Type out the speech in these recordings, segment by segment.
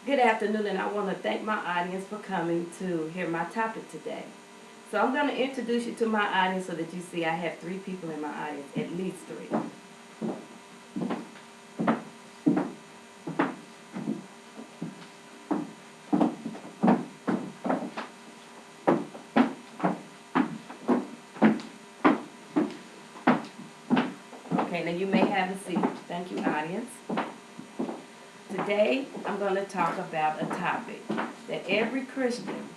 Good afternoon, and I want to thank my audience for coming to hear my topic today. So I'm going to introduce you to my audience so that you see I have three people in my audience, at least three. Okay, now you may have a seat. Thank you, audience. Today, I'm going to talk about a topic that every Christian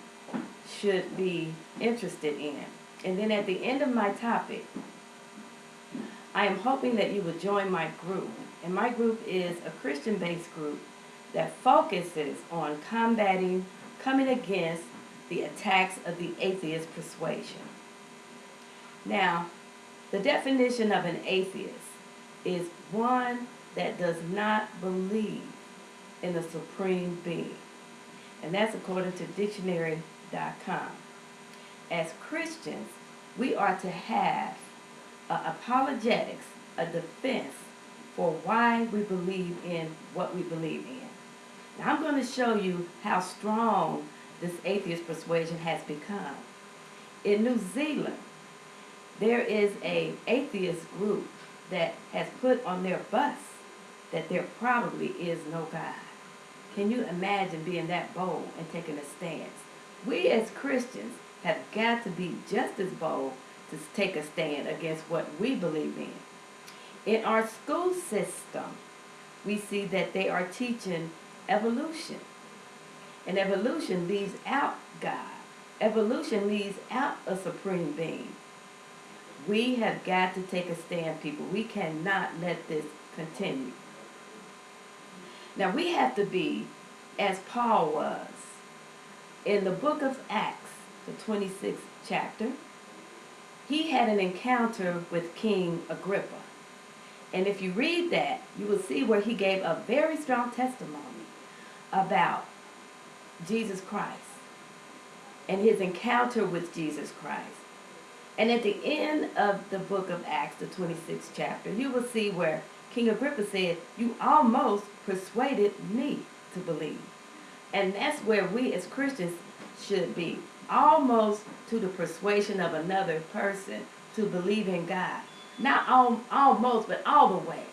should be interested in. And then at the end of my topic, I am hoping that you will join my group. And my group is a Christian-based group that focuses on coming against the attacks of the atheist persuasion. Now, the definition of an atheist is one that does not believe in the supreme being. And that's according to dictionary.com. As Christians, we are to have apologetics, a defense for why we believe in what we believe in. Now, I'm going to show you how strong this atheist persuasion has become. In New Zealand, there is an atheist group that has put on their bus that there probably is no God. Can you imagine being that bold and taking a stance? We as Christians have got to be just as bold to take a stand against what we believe in. In our school system, we see that they are teaching evolution. And evolution leaves out God. Evolution leaves out a supreme being. We have got to take a stand, people. We cannot let this continue. Now, we have to be as Paul was. In the book of Acts, the 26th chapter, he had an encounter with King Agrippa. And if you read that, you will see where he gave a very strong testimony about Jesus Christ and his encounter with Jesus Christ. And at the end of the book of Acts, the 26th chapter, you will see where King Agrippa said, "You almost persuaded me to believe." And that's where we as Christians should be, almost to the persuasion of another person to believe in God. Not almost, but all the way.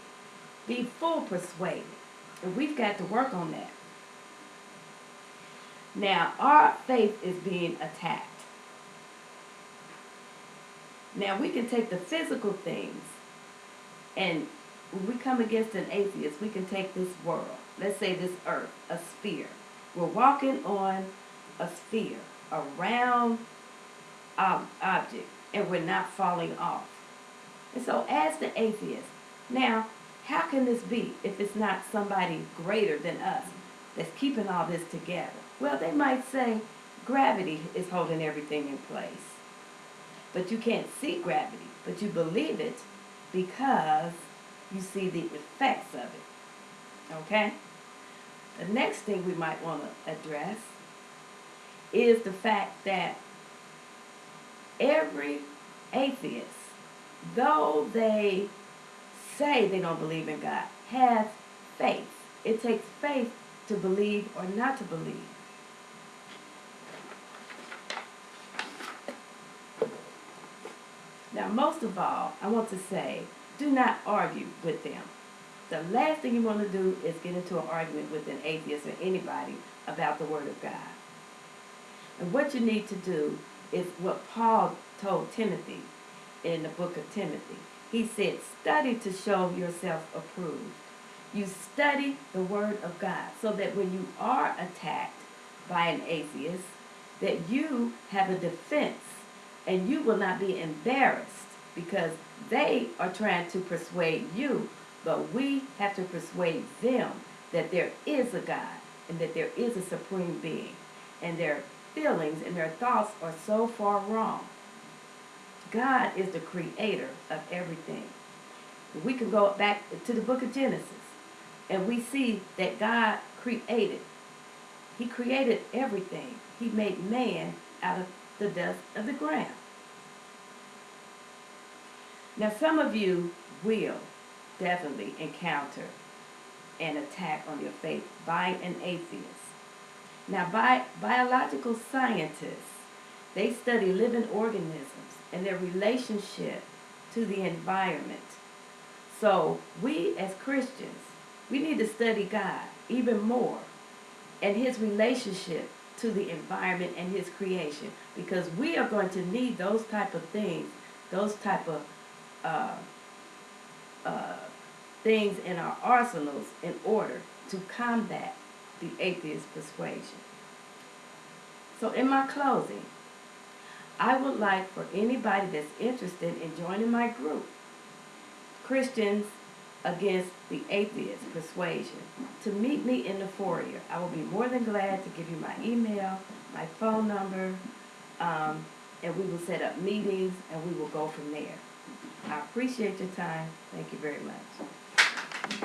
Be full persuaded. And we've got to work on that. Now, our faith is being attacked. Now, we can take the physical things, and when we come against an atheist, we can take this world, let's say this earth, a sphere. We're walking on a sphere, a round object, and we're not falling off. And so as the atheist, now, how can this be if it's not somebody greater than us that's keeping all this together? Well, they might say gravity is holding everything in place. But you can't see gravity, but you believe it because you see the effects of it. Okay? The next thing we might want to address is the fact that every atheist, though they say they don't believe in God, has faith. It takes faith to believe or not to believe. Now, most of all, I want to say, do not argue with them. The last thing you want to do is get into an argument with an atheist or anybody about the Word of God. And what you need to do is what Paul told Timothy in the book of Timothy. He said, study to show yourself approved. You study the Word of God so that when you are attacked by an atheist, that you have a defense and you will not be embarrassed because they are trying to persuade you, but we have to persuade them that there is a God and that there is a supreme being, and their feelings and their thoughts are so far wrong. God is the creator of everything. We can go back to the book of Genesis, and we see that God created. He created everything. He made man out of the dust of the ground. Now, some of you will definitely encounter an attack on your faith by an atheist. Now, biological scientists, they study living organisms and their relationship to the environment. So we as Christians, we need to study God even more and his relationship to the environment and his creation, because we are going to need those type of things, those type of uh, uh, things in our arsenals in order to combat the atheist persuasion. So in my closing, I would like for anybody that's interested in joining my group, Christians Against the Atheist Persuasion, to meet me in the foyer. I will be more than glad to give you my email, my phone number, and we will set up meetings and we will go from there. I appreciate your time. Thank you very much.